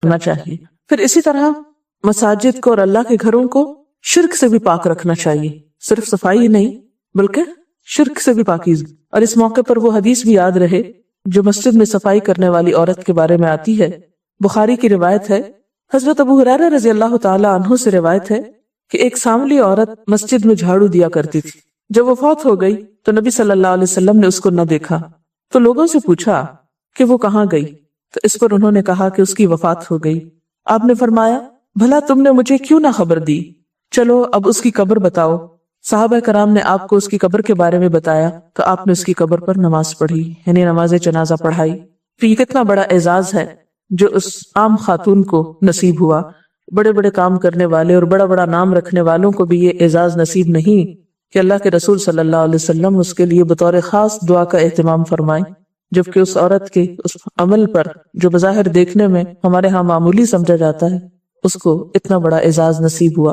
کرنا چاہیے. پھر اسی طرح مساجد کو اور اللہ کے گھروں کو شرک سے بھی پاک رکھنا چاہیے. صرف صفائی ہی نہیں بلکہ شرک سے بھی پاکیزگی. اور اس موقع پر وہ حدیث بھی یاد رہے جو مسجد میں صفائی کرنے والی عورت کے بارے میں آتی ہے. بخاری کی روایت ہے, حضرت ابو ہریرہ رضی اللہ تعالی عنہ سے روایت ہے کہ ایک سانولی عورت مسجد میں جھاڑو دیا کرتی تھی. جب وہ فوت ہو گئی تو نبی صلی اللہ علیہ وسلم نے اس کو نہ دیکھا تو لوگوں سے پوچھا کہ وہ کہاں گئی, تو اس پر انہوں نے کہا کہ اس کی وفات ہو گئی. آپ نے فرمایا, بھلا تم نے مجھے کیوں نہ خبر دی؟ چلو اب اس کی قبر بتاؤ. صحابہ کرام نے آپ کو اس کی قبر کے بارے میں بتایا تو آپ نے اس کی قبر پر نماز پڑھی, یعنی نماز جنازہ پڑھائی. تو یہ کتنا بڑا اعزاز ہے جو اس عام خاتون کو نصیب ہوا. بڑے بڑے کام کرنے والے اور بڑا بڑا نام رکھنے والوں کو بھی یہ اعزاز نصیب نہیں کہ اللہ کے رسول صلی اللہ علیہ وسلم اس کے لیے بطور خاص دعا کا اہتمام فرمائیں, جبکہ اس عورت کے اس عمل پر جو بظاہر دیکھنے میں ہمارے ہاں معمولی سمجھا جاتا ہے, اس کو اتنا بڑا اعزاز نصیب ہوا.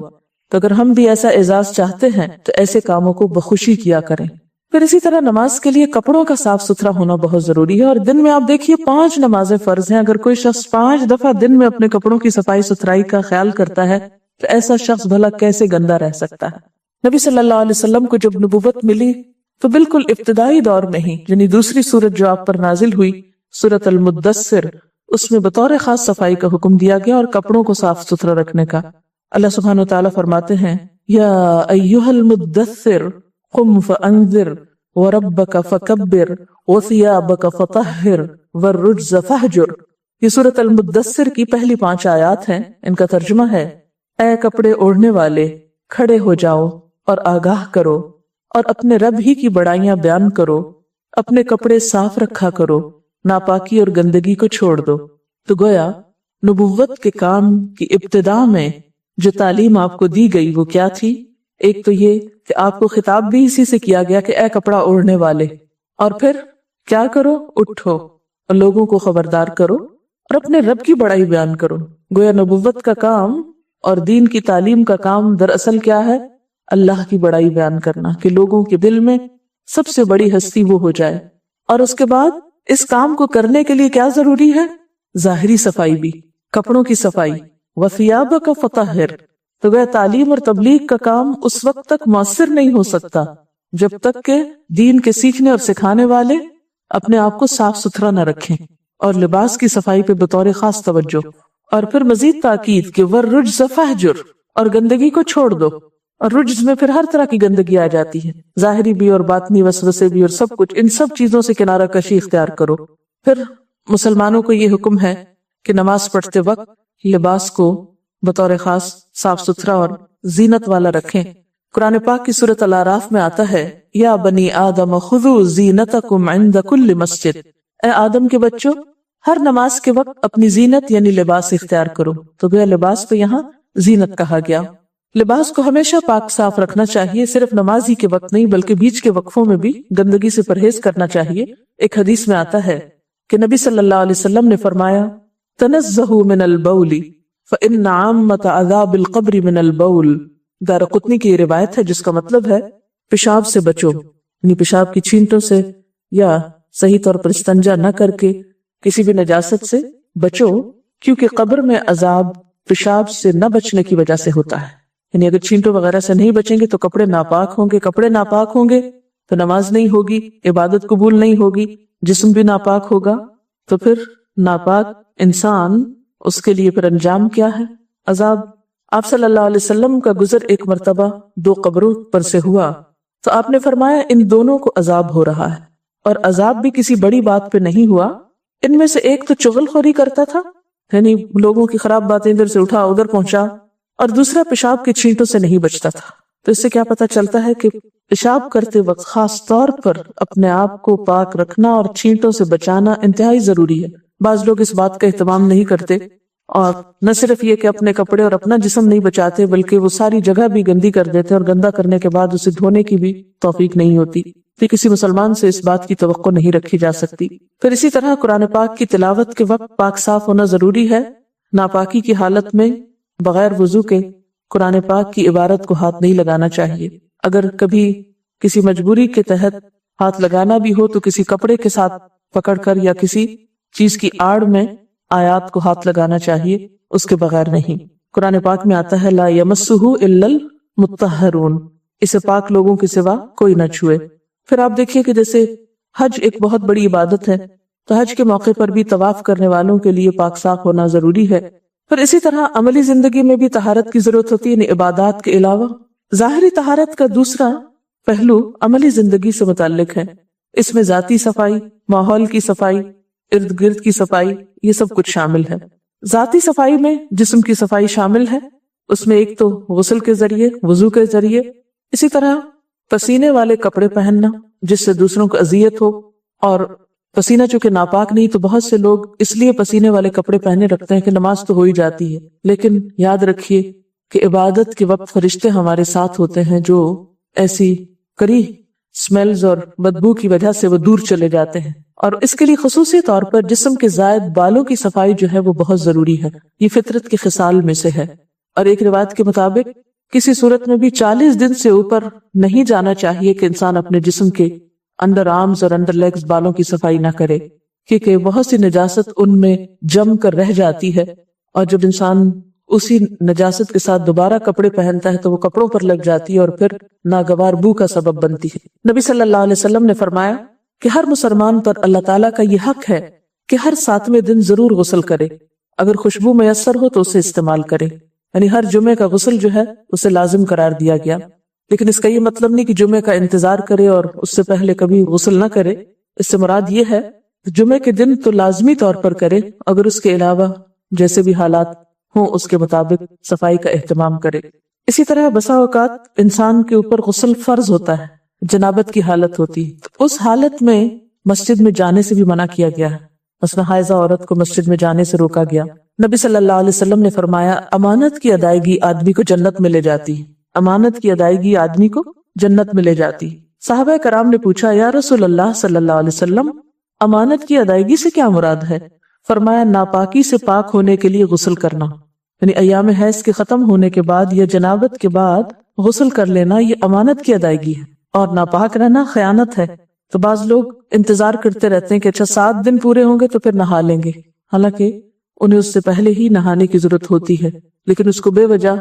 تو اگر ہم بھی ایسا اعزاز چاہتے ہیں تو ایسے کاموں کو بخوشی کیا کریں. پھر اسی طرح نماز کے لیے کپڑوں کا صاف ستھرا ہونا بہت ضروری ہے. اور دن میں آپ دیکھیے 5 نمازیں فرض ہیں. اگر کوئی شخص 5 دفعہ دن میں اپنے کپڑوں کی صفائی ستھرائی کا خیال کرتا ہے تو ایسا شخص بھلا کیسے گندا رہ سکتا ہے؟ نبی صلی اللہ علیہ وسلم کو جب نبوت ملی تو بالکل ابتدائی دور میں ہی, یعنی دوسری سورت جو آپ پر نازل ہوئی سورت المدثر, اس میں بطور خاص صفائی کا حکم دیا گیا اور کپڑوں کو صاف ستھرا رکھنے کا. اللہ سبحانہ وتعالی فرماتے ہیں, یا ایھا المدثر قم فانذر وربک فکبر وثیابک فطہر والرجز فہجر. یہ سورۃ المدثر کی پہلی 5 آیات ہیں. ان کا ترجمہ ہے, اے کپڑے اوڑھنے والے کھڑے ہو جاؤ اور آگاہ کرو اور اپنے رب ہی کی بڑائیاں بیان کرو, اپنے کپڑے صاف رکھا کرو, ناپاکی اور گندگی کو چھوڑ دو. تو گویا نبوت کے کام کی ابتدا میں جو تعلیم آپ کو دی گئی وہ کیا تھی؟ ایک تو یہ کہ آپ کو خطاب بھی اسی سے کیا گیا کہ اے کپڑا اوڑھنے والے, اور پھر کیا کرو؟ اٹھو اور لوگوں کو خبردار کرو اور اپنے رب کی بڑائی بیان کرو. گویا نبوت کا کام اور دین کی تعلیم کا کام دراصل کیا ہے؟ اللہ کی بڑائی بیان کرنا, کہ لوگوں کے دل میں سب سے بڑی ہستی وہ ہو جائے. اور اس کے بعد اس کام کو کرنے کے لیے کیا ضروری ہے؟ ظاہری صفائی بھی, کپڑوں کی صفائی. وثیابک فطہر. تو وہ تعلیم اور تبلیغ کا کام اس وقت تک مؤثر نہیں ہو سکتا جب تک کہ دین کے سیکھنے اور سکھانے والے اپنے آپ کو صاف ستھرا نہ رکھیں, اور لباس کی صفائی پہ بطور خاص توجہ. اور پھر مزید تاکید کہ والرجز فہجر, اور گندگی کو چھوڑ دو. اور رجز میں پھر ہر طرح کی گندگی آ جاتی ہے, ظاہری بھی اور باطنی وسوسے بھی, اور سب کچھ. ان سب چیزوں سے کنارہ کشی اختیار کرو. پھر مسلمانوں کو یہ حکم ہے کہ نماز پڑھتے وقت لباس کو بطور خاص صاف ستھرا اور زینت والا رکھیں. قرآن پاک کی سورۃ الاعراف میں آتا ہے, یا بنی آدم خذوا زینتکم عند کل مسجد. اے آدم کے بچوں, ہر نماز کے وقت اپنی زینت یعنی لباس اختیار کرو. تو گویا لباس کو یہاں زینت کہا گیا. لباس کو ہمیشہ پاک صاف رکھنا چاہیے, صرف نماز ہی کے وقت نہیں بلکہ بیچ کے وقفوں میں بھی گندگی سے پرہیز کرنا چاہیے. ایک حدیث میں آتا ہے کہ نبی صلی اللہ علیہ وسلم نے فرمایا, تنزہوا من البول فإن عامۃ عذاب القبر من البول. دارقطنی کی یہ روایت ہے جس کا مطلب ہے پیشاب سے بچو, یعنی پیشاب کی چھینٹوں سے یا صحیح طور پر استنجا نہ کر کے کسی بھی نجاست سے بچو, کیونکہ قبر میں عذاب پیشاب سے نہ بچنے کی وجہ سے ہوتا ہے. یعنی اگر چھینٹوں وغیرہ سے نہیں بچیں گے تو کپڑے ناپاک ہوں گے, کپڑے ناپاک ہوں گے تو نماز نہیں ہوگی, عبادت قبول نہیں ہوگی, جسم بھی ناپاک ہوگا, تو پھر ناپاک انسان اس کے لیے پھر انجام کیا ہے؟ عذاب. آپ صلی اللہ علیہ وسلم کا گزر ایک مرتبہ 2 قبروں پر سے ہوا تو آپ نے فرمایا ان دونوں کو عذاب ہو رہا ہے, اور عذاب بھی کسی بڑی بات پہ نہیں ہوا. ان میں سے ایک تو چغل خوری کرتا تھا, یعنی لوگوں کی خراب باتیں ادھر سے اٹھا ادھر پہنچا, اور دوسرا پیشاب کی چھینٹوں سے نہیں بچتا تھا. تو اس سے کیا پتہ چلتا ہے کہ پیشاب کرتے وقت خاص طور پر اپنے آپ کو پاک رکھنا اور چھینٹوں سے بچانا انتہائی ضروری ہے. بعض لوگ اس بات کا اہتمام نہیں کرتے, اور نہ صرف یہ کہ اپنے کپڑے اور اپنا جسم نہیں بچاتے بلکہ وہ ساری جگہ بھی گندی کر دیتے, اور گندا کرنے کے بعد اسے دھونے کی بھی توفیق نہیں ہوتی. تو کسی مسلمان سے اس بات کی توقع نہیں رکھی جا سکتی. پھر اسی طرح قرآن پاک کی تلاوت کے وقت پاک صاف ہونا ضروری ہے. ناپاکی کی حالت میں بغیر وضو کے قرآن پاک کی عبارت کو ہاتھ نہیں لگانا چاہیے. اگر کبھی کسی مجبوری کے تحت ہاتھ لگانا بھی ہو تو کسی کپڑے کے ساتھ پکڑ کر یا کسی چیز کی آڑ میں آیات کو ہاتھ لگانا چاہیے، اس کے بغیر نہیں۔ قرآن پاک میں آتا ہے لا یمسہ الا المطہرون، اسے پاک لوگوں کے سوا کوئی نہ چھوئے۔ پھر آپ دیکھیے کہ جیسے حج ایک بہت بڑی عبادت ہے، تو حج کے موقع پر بھی طواف کرنے والوں کے لیے پاک صاف ہونا ضروری ہے۔ پھر اسی طرح عملی زندگی میں بھی طہارت کی ضرورت ہوتی ہے، یعنی عبادات کے علاوہ۔ ظاہری طہارت کا دوسرا پہلو عملی زندگی سے متعلق ہے، اس میں ذاتی صفائی، ماحول کی صفائی، ارد گرد کی صفائی، یہ سب کچھ شامل ہے۔ ذاتی صفائی میں جسم کی صفائی شامل ہے، اس میں ایک تو غسل کے ذریعے، وضو کے ذریعے، اسی طرح پسینے والے کپڑے پہننا جس سے دوسروں کو اذیت ہو، اور پسینہ چونکہ ناپاک نہیں تو بہت سے لوگ اس لیے پسینے والے کپڑے پہنے رکھتے ہیں کہ نماز تو ہو ہی جاتی ہے، لیکن یاد رکھیے کہ عبادت کے وقت فرشتے ہمارے ساتھ ہوتے ہیں جو ایسی کری سمیلز اور بدبو کی وجہ سے وہ دور چلے جاتے ہیں، اور اس کے لیے خصوصی طور پر جسم کے زائد بالوں کی صفائی جو ہے وہ بہت ضروری ہے، یہ فطرت کے خصال میں سے ہے۔ اور ایک روایت کے مطابق کسی صورت میں بھی 40 دن سے اوپر نہیں جانا چاہیے کہ انسان اپنے جسم کے انڈر آرمز اور انڈر لیگز بالوں کی صفائی نہ کرے، کیونکہ بہت سی نجاست ان میں جم کر رہ جاتی ہے، اور جب انسان اسی نجاست کے ساتھ دوبارہ کپڑے پہنتا ہے تو وہ کپڑوں پر لگ جاتی ہے اور پھر ناگوار بو کا سبب بنتی ہے۔ نبی صلی اللہ علیہ وسلم نے فرمایا کہ ہر مسلمان پر اللہ تعالیٰ کا یہ حق ہے کہ ہر 7ویں دن ضرور غسل کرے، اگر خوشبو میسر ہو تو اسے استعمال کرے، یعنی ہر جمعے کا غسل جو ہے اسے لازم قرار دیا گیا۔ لیکن اس کا یہ مطلب نہیں کہ جمعے کا انتظار کرے اور اس سے پہلے کبھی غسل نہ کرے، اس سے مراد یہ ہے جمعے کے دن تو لازمی طور پر کرے، اگر اس کے علاوہ جیسے بھی حالات ہوں اس کے مطابق صفائی کا اہتمام کرے۔ اسی طرح بسا اوقات انسان کے اوپر غسل فرض ہوتا ہے، جنابت کی حالت ہوتی ہے، تو اس حالت میں مسجد میں جانے سے بھی منع کیا گیا ہے، مثلا حائضہ عورت کو مسجد میں جانے سے روکا گیا۔ نبی صلی اللہ علیہ وسلم نے فرمایا امانت کی ادائیگی آدمی کو جنت میں لے جاتی ہے، امانت کی ادائیگی آدمی کو جنت میں لے جاتی۔ صحابہ کرام نے پوچھا یا رسول اللہ صلی اللہ علیہ وسلم امانت کی ادائیگی سے کیا مراد ہے؟ فرمایا ناپاکی سے پاک ہونے کے لیے غسل کرنا، یعنی ایام حیض کے ختم ہونے کے بعد یا جنابت کے بعد غسل کر لینا، یہ امانت کی ادائیگی ہے، اور ناپاک رہنا خیانت ہے۔ تو بعض لوگ انتظار کرتے رہتے ہیں کہ اچھا 7 دن پورے ہوں گے تو پھر نہا لیں گے، حالانکہ انہیں اس سے پہلے ہی نہانے کی ضرورت ہوتی ہے، لیکن اس کو بے وجہ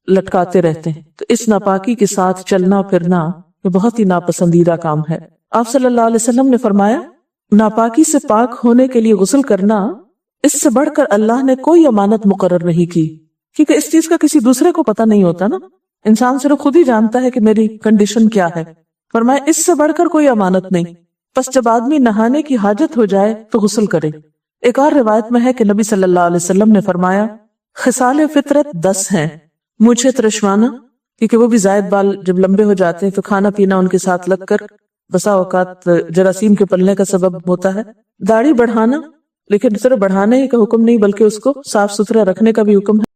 لٹکاتے رہتے ہیں۔ تو اس ناپاکی کے ساتھ چلنا پھرنا یہ بہت ہی ناپسندیدہ کام ہے۔ آپ صلی اللہ علیہ وسلم نے فرمایا ناپاکی سے پاک ہونے کے لیے غسل کرنا، اس سے بڑھ کر اللہ نے کوئی امانت مقرر نہیں کی، کیونکہ اس چیز کا کسی دوسرے کو پتہ نہیں ہوتا نا، انسان صرف خود ہی جانتا ہے کہ میری کنڈیشن کیا ہے۔ فرمایا اس سے بڑھ کر کوئی امانت نہیں، بس جب آدمی نہانے کی حاجت ہو جائے تو غسل کرے۔ ایک اور روایت میں ہے کہ نبی صلی اللہ علیہ وسلم نے فرمایا خصال فطرت 10 ہیں، مونچھیں ترشوانا، کیونکہ وہ بھی زائد بال جب لمبے ہو جاتے ہیں تو کھانا پینا ان کے ساتھ لگ کر بسا اوقات جراثیم کے پلنے کا سبب ہوتا ہے۔ داڑھی بڑھانا، لیکن صرف بڑھانے کا حکم نہیں بلکہ اس کو صاف ستھرا رکھنے کا بھی حکم ہے۔